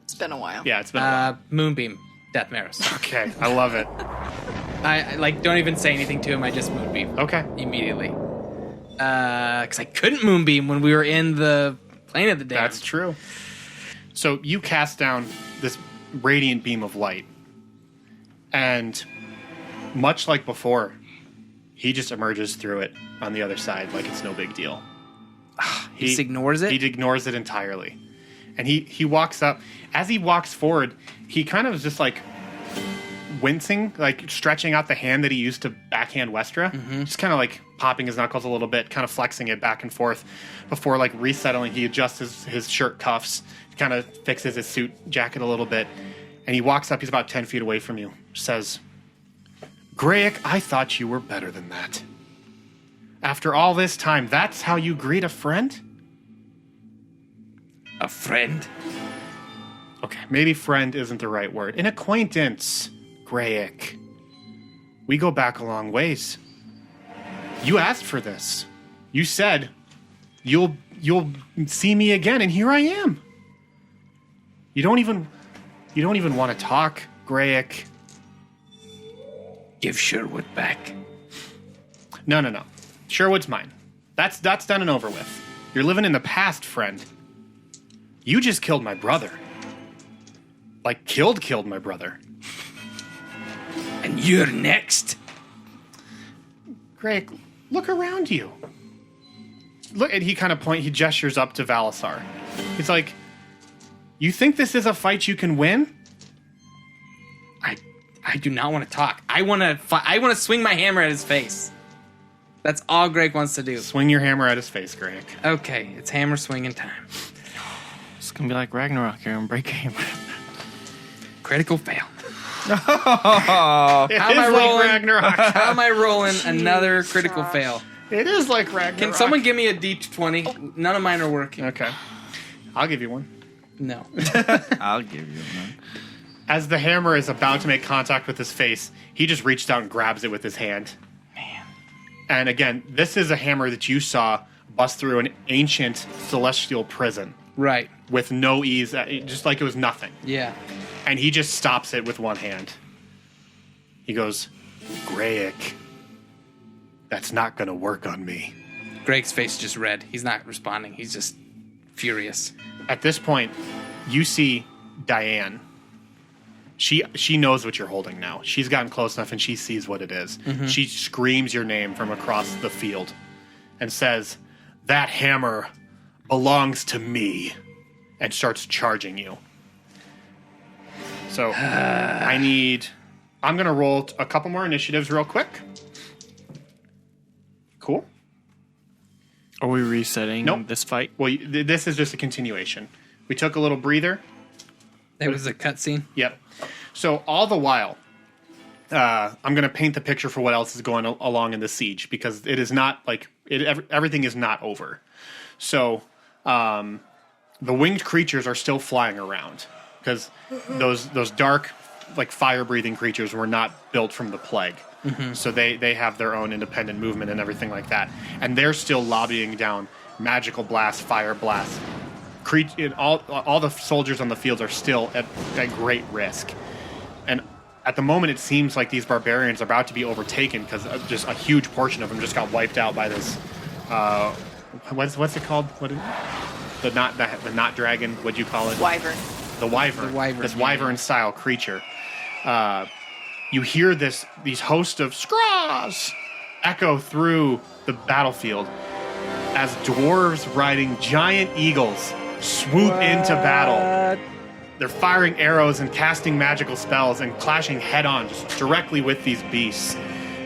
It's been a while. Yeah, it's been a while. Moonbeam. Dathmeros. Okay, I love it. I don't even say anything to him. I just moonbeam. Okay. Immediately. Because I couldn't moonbeam when we were in the plane of the damned. That's true. So you cast down this radiant beam of light, and much like before, he just emerges through it on the other side like it's no big deal. He just ignores it? He ignores it entirely. And he walks up. As he walks forward, he kind of is just like wincing, like stretching out the hand that he used to backhand Westra. Mm-hmm. Just kind of like popping his knuckles a little bit, kind of flexing it back and forth before like resettling. He adjusts his shirt cuffs, kind of fixes his suit jacket a little bit. And he walks up. He's about 10 feet away from you. Says, Greg, I thought you were better than that. After all this time, that's how you greet a friend? A friend? Okay, maybe friend isn't the right word. An acquaintance, Greg. We go back a long ways. You asked for this. You said you'll see me again, and here I am. You don't even want to talk, Greg. Give Sherwood back. No. Sherwood's mine. That's done and over with. You're living in the past, friend. You just killed my brother. Like, killed my brother. And you're next. Greg, look around you. Look, and he gestures up to Valisaar. He's like, you think this is a fight you can win? I do not want to talk. I want to swing my hammer at his face. That's all Greg wants to do. Swing your hammer at his face, Greg. Okay, it's hammer swinging time. It's gonna be like Ragnarok here and break hammer. Critical fail. How am I rolling? Ragnarok. How am I rolling another critical fail? It is like Ragnarok. Can someone give me a D20? None of mine are working. Okay. I'll give you one. No. I'll give you one. As the hammer is about to make contact with his face, he just reaches out and grabs it with his hand. Man. And again, this is a hammer that you saw bust through an ancient celestial prison. Right. With no ease, just like it was nothing. Yeah. And he just stops it with one hand. He goes, Greg, that's not going to work on me. Greg's face is just red. He's not responding. He's just furious. At this point, you see Diane. She knows what you're holding now. She's gotten close enough and she sees what it is. Mm-hmm. She screams your name from across the field and says, that hammer belongs to me, and starts charging you. So I'm going to roll a couple more initiatives real quick. Cool. Are we resetting Nope. this fight? Well, this is just a continuation. We took a little breather. There was a cutscene. Yep. So all the while, I'm going to paint the picture for what else is going along in the siege, because it is not like everything is not over. So the winged creatures are still flying around, because those dark, like fire-breathing creatures were not built from the plague. So they have their own independent movement and everything like that. And they're still lobbying down magical blasts, fire blasts. All the soldiers on the field are still at great risk. And at the moment, it seems like these barbarians are about to be overtaken, because just a huge portion of them just got wiped out by this. What's it called? The not dragon? What'd you call it? Wyvern. The wyvern. The wyvern, This yeah. wyvern-style creature. You hear these hosts of scraws echo through the battlefield as dwarves riding giant eagles swoop into battle. They're firing arrows and casting magical spells and clashing head-on just directly with these beasts.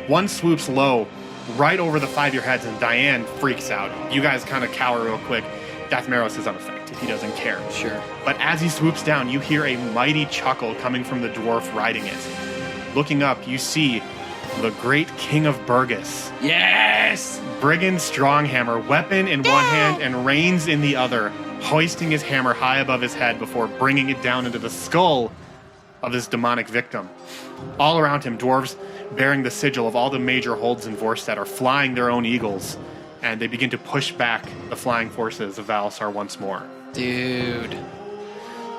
One swoops low right over the 5 of your heads, and Diane freaks out. You guys kind of cower real quick. Dathmeros is unaffected. He doesn't care. Sure. But as he swoops down, you hear a mighty chuckle coming from the dwarf riding it. Looking up, you see the great king of Burgess. Yes! Brigand Stronghammer, weapon in one hand and reins in the other, hoisting his hammer high above his head before bringing it down into the skull of his demonic victim. All around him, dwarves bearing the sigil of all the major holds in Vorstead are flying their own eagles, and they begin to push back the flying forces of Valisaar once more. Dude.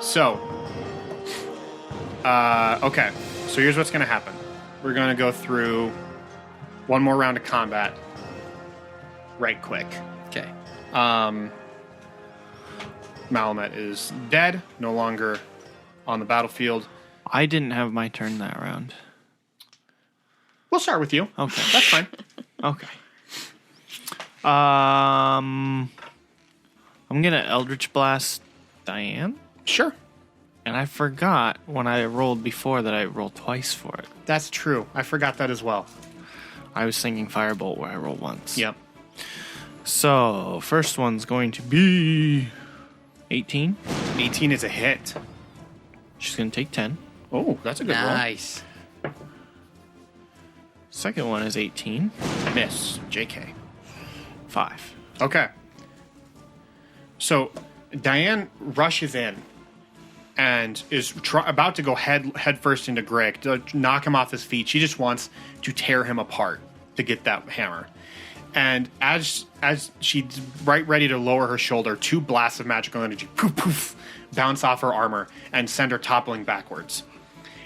So, okay. So here's what's going to happen. We're going to go through one more round of combat right quick. Okay. Malamet is dead, no longer on the battlefield. I didn't have my turn that round. We'll start with you. Okay. That's fine. Okay. I'm gonna Eldritch Blast Diane, Sure. and I forgot when I rolled before that I rolled twice for it. That's true. I forgot that as well. I was thinking Firebolt where I rolled once. Yep. So first one's going to be 18. 18 is a hit. She's gonna take 10. Oh, that's a good Nice. Second one is 18. roll. Miss. JK. 5. Okay. So Diane rushes in and is about to go head first into Greg to knock him off his feet. She just wants to tear him apart to get that hammer. And as she's right ready to lower her shoulder, 2 blasts of magical energy poof poof bounce off her armor and send her toppling backwards.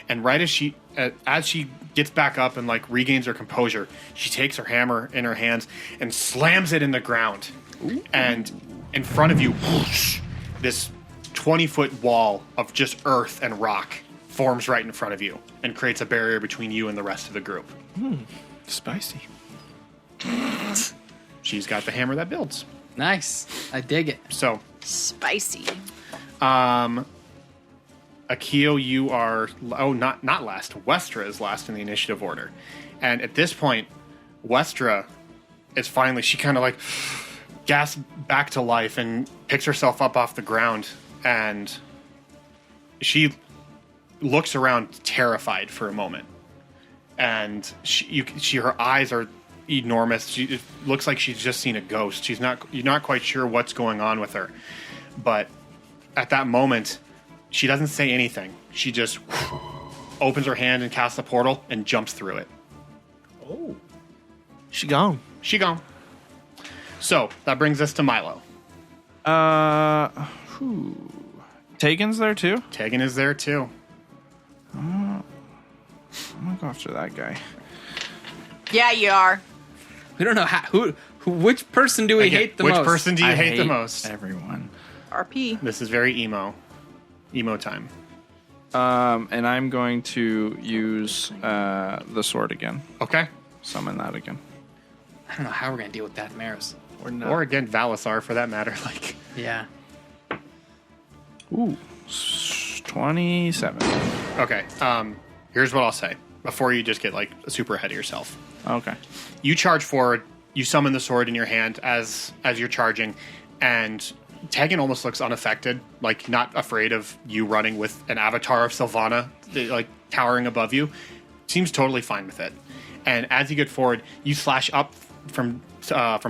And right as she gets back up and like regains her composure, she takes her hammer in her hands and slams it in the ground. Ooh. And in front of you, whoosh, this 20-foot wall of just earth and rock forms right in front of you and creates a barrier between you and the rest of the group. Spicy. She's got the hammer that builds. Nice. I dig it. So, Spicy. Akio, you are... Oh, not last. Westra is last in the initiative order. And at this point, Westra is finally... She kind of like gasps back to life and picks herself up off the ground. And she looks around terrified for a moment. And her eyes are enormous. It looks like she's just seen a ghost. You're not quite sure what's going on with her. But at that moment... She doesn't say anything. She just opens her hand and casts a portal and jumps through it. Oh. She gone. She gone. So, that brings us to Milo. Tegan's there too? Tegan is there too. I'm gonna go after that guy. Yeah, you are. We don't know which person do we Again, hate the which most? person do you I hate the most? Everyone. RP. This is very emo. Emo time. And I'm going to use the sword again. Okay. Summon that again. I don't know how we're gonna deal with that, Maris. Or not. Or again, Valisaar for that matter. Like, Yeah. Ooh, 27. okay. Here's what I'll say before you just get like super ahead of yourself. Okay. You charge forward you summon the sword in your hand as you're charging, and Tegan almost looks unaffected, like not afraid of you running with an avatar of Sylvana, like towering above you. Seems totally fine with it. And as you get forward, you slash up from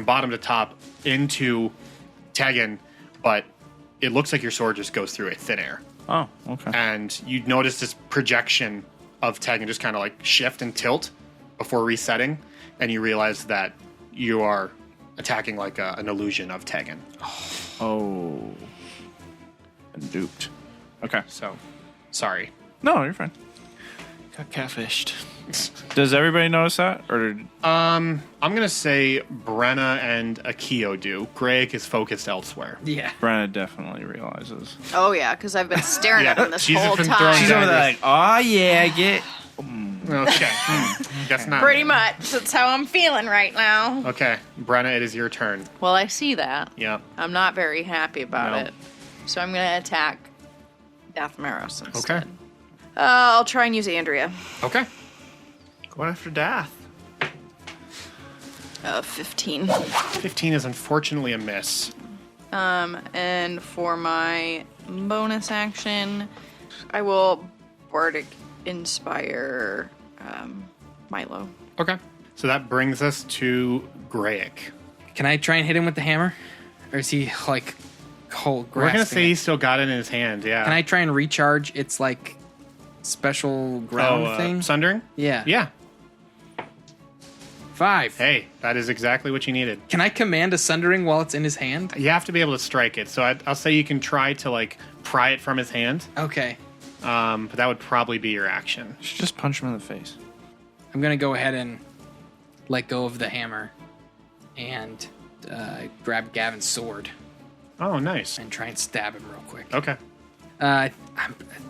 bottom to top into Tegan, but it looks like your sword just goes through a thin air. Oh, okay. And you notice this projection of Tegan just kind of like shift and tilt before resetting, and you realize that you are attacking like an illusion of Tegan. Oh. And duped. Okay. So, sorry. No, you're fine. Got catfished. Does everybody notice that? Or I'm gonna say Brenna and Akio do. Greg is focused elsewhere. Yeah. Brenna definitely realizes. Oh yeah, because I've been staring at him this she's whole been time. throwing She's over there like, oh yeah, get. Okay. Guess not. Pretty much. That's how I'm feeling right now. Okay, Brenna, it is your turn. Well, I see that. Yeah. I'm not very happy about No. it. So I'm going to attack Dathmaros instead. Okay. I'll try and use Andrea. Okay. Going after Dath. 15. 15 is unfortunately a miss. And for my bonus action, I will Bardic Inspire Milo. Okay. So that brings us to Graic. Can I try and hit him with the hammer? Or is he, like, We're gonna say he's still got it in his hand. Yeah. Can I try and recharge its, like, special ground thing? Sundering? Yeah. Yeah. 5. Hey, that is exactly what you needed. Can I command a sundering while it's in his hand? You have to be able to strike it. So I'll say you can try to like pry it from his hand. Okay. But that would probably be your action. You should just punch him in the face. I'm going to go ahead and let go of the hammer and grab Gavin's sword Oh, nice. and try and stab him real quick. Okay. I'm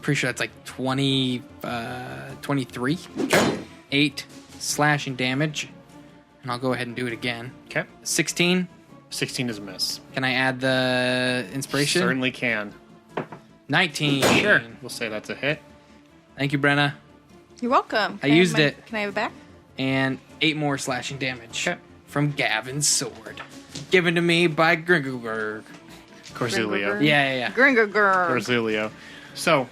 pretty sure that's like 23. 8 slashing damage. And I'll go ahead and do it again. Okay. 16. 16 is a miss. Can I add the inspiration? Certainly can. 19. Sure. We'll say that's a hit. Thank you, Brenna. You're welcome. I used it. Can I have it back? And 8 more slashing damage Okay. from Gavin's sword. Given to me by Gringelberg. Corzulio. Yeah. Gringerger. Corzulio. So,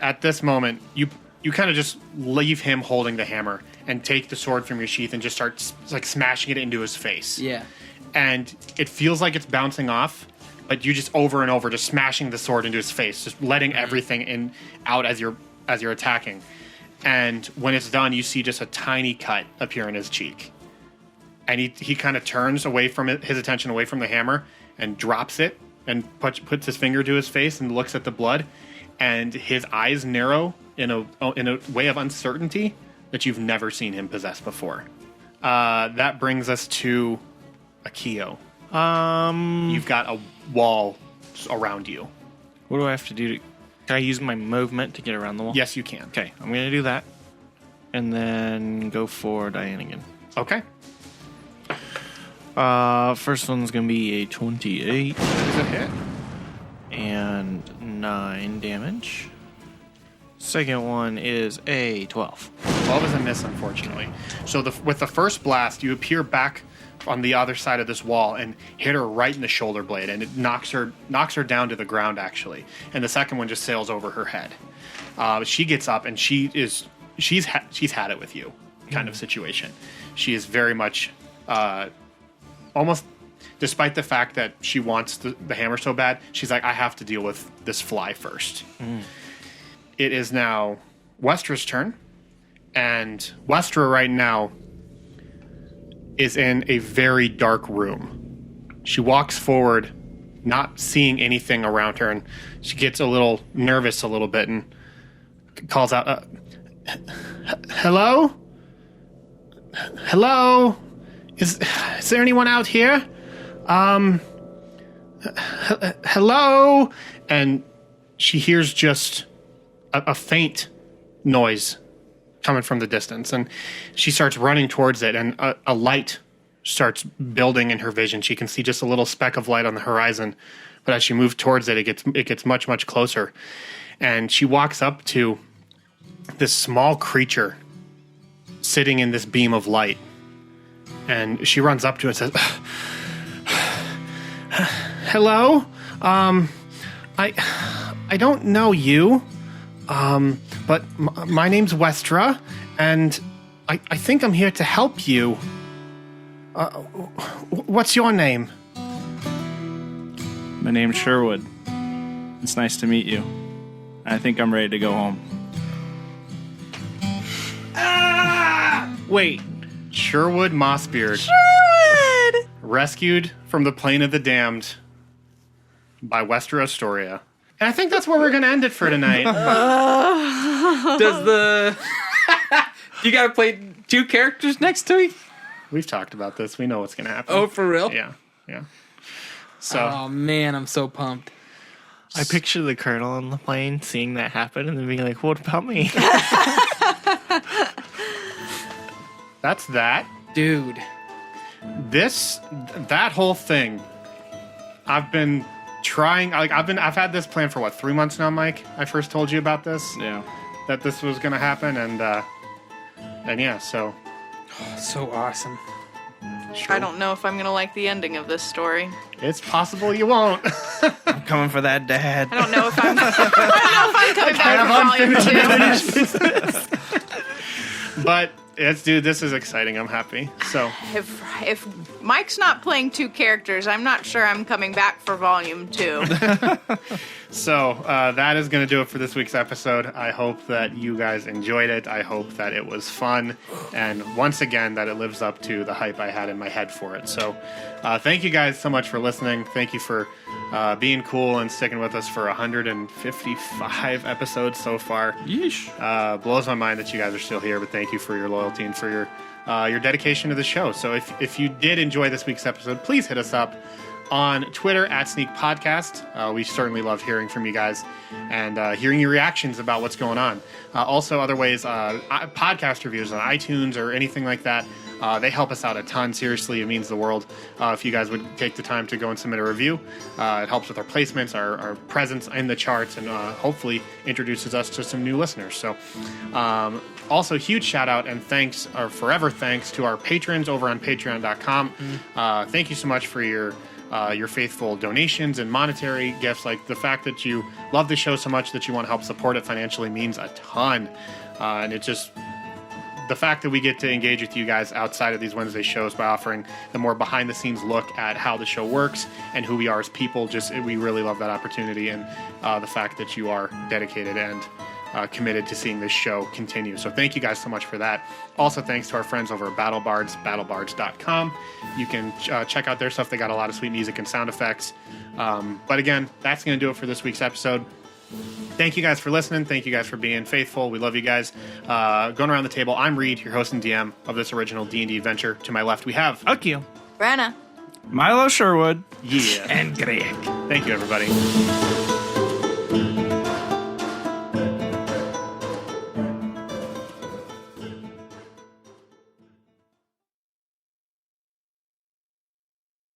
at this moment, you kind of just leave him holding the hammer and take the sword from your sheath and just start like smashing it into his face. Yeah. And it feels like it's bouncing off, but you just over and over just smashing the sword into his face, just letting everything out as you're attacking. And when it's done, you see just a tiny cut appear in his cheek. And he kind of turns away from it, his attention away from the hammer, and drops it and puts his finger to his face and looks at the blood, and his eyes narrow in a way of uncertainty that you've never seen him possess before. That brings us to Akio. You've got a wall around you. What do I have to do? Can I use my movement to get around the wall? Yes, you can. Okay, I'm going to do that. And then go for Diane again. Okay. First one's going to be a 28. Is a hit. And 9 damage. Second one is a 12. 12 is a miss, unfortunately. So with the first blast, you appear back on the other side of this wall and hit her right in the shoulder blade, and it knocks her down to the ground, actually. And the second one just sails over her head. She gets up, and she's had it with you kind of situation. She is very much almost, despite the fact that she wants the hammer so bad, she's like, I have to deal with this fly first. It is now Westra's turn, and Westra right now is in a very dark room. She walks forward, not seeing anything around her, and she gets a little nervous a little bit and calls out, hello? Hello? Is there anyone out here? Hello? And she hears just a faint noise coming from the distance, and she starts running towards it, and a light starts building in her vision. She can see just a little speck of light on the horizon, but as she moves towards it, it gets much, much closer. And she walks up to this small creature sitting in this beam of light, And she runs up to it and says, hello? I don't know you, but my name's Westra, and I think I'm here to help you. What's your name? My name's Sherwood. It's nice to meet you. I think I'm ready to go home. Wait. Sherwood Mossbeard. Rescued from the Plane of the Damned by Westra Astoria. And I think that's where we're going to end it for tonight. Does the... You gotta play 2 characters next to me? We've talked about this. We know what's going to happen. Oh, for real? Yeah. So, Oh, man, I'm so pumped. I picture the colonel on the plane seeing that happen and then being like, what about me? that's that. Dude. That whole thing, I've been trying, I've had this plan for what, 3 months now, Mike? I first told you about this? Yeah. That this was going to happen, and yeah, so. So awesome. I don't know if I'm going to like the ending of this story. It's possible you won't. I'm coming for that, Dad. I don't know if I'm coming back for volume 2. But dude, this is exciting. I'm happy. So If Mike's not playing 2 characters, I'm not sure I'm coming back for volume 2. So that is going to do it for this week's episode. I hope that you guys enjoyed it. I hope that it was fun. And once again, that it lives up to the hype I had in my head for it. So thank you guys so much for listening. Thank you for being cool and sticking with us for 155 episodes so far. Yeesh. Blows my mind that you guys are still here, but thank you for your loyalty and for your dedication to the show. So if you did enjoy this week's episode, please hit us up on Twitter at Sneak Podcast. We certainly love hearing from you guys and hearing your reactions about what's going on. Also, other ways, podcast reviews on iTunes or anything like that. They help us out a ton. Seriously, it means the world if you guys would take the time to go and submit a review. It helps with our placements, our presence in the charts, and hopefully introduces us to some new listeners. So also, huge shout out and thanks, or forever thanks, to our patrons over on patreon.com. Thank you so much for your faithful donations and monetary gifts. Like the fact that you love the show so much that you want to help support it financially means a ton. And it just, the fact that we get to engage with you guys outside of these Wednesday shows by offering the more behind the scenes look at how the show works and who we are as people, we really love that opportunity, and the fact that you are dedicated and committed to seeing this show continue. So thank you guys so much for that. Also, thanks to our friends over at BattleBards, battlebards.com. You can check out their stuff. They got a lot of sweet music and sound effects. But again, that's going to do it for this week's episode. Thank you guys for listening. Thank you guys for being faithful. We love you guys. Going around the table, I'm Reed, your host and DM of this original D&D adventure. To my left, we have Fuck you. Branna. Milo Sherwood. Yeah. And Greg. Thank you, everybody.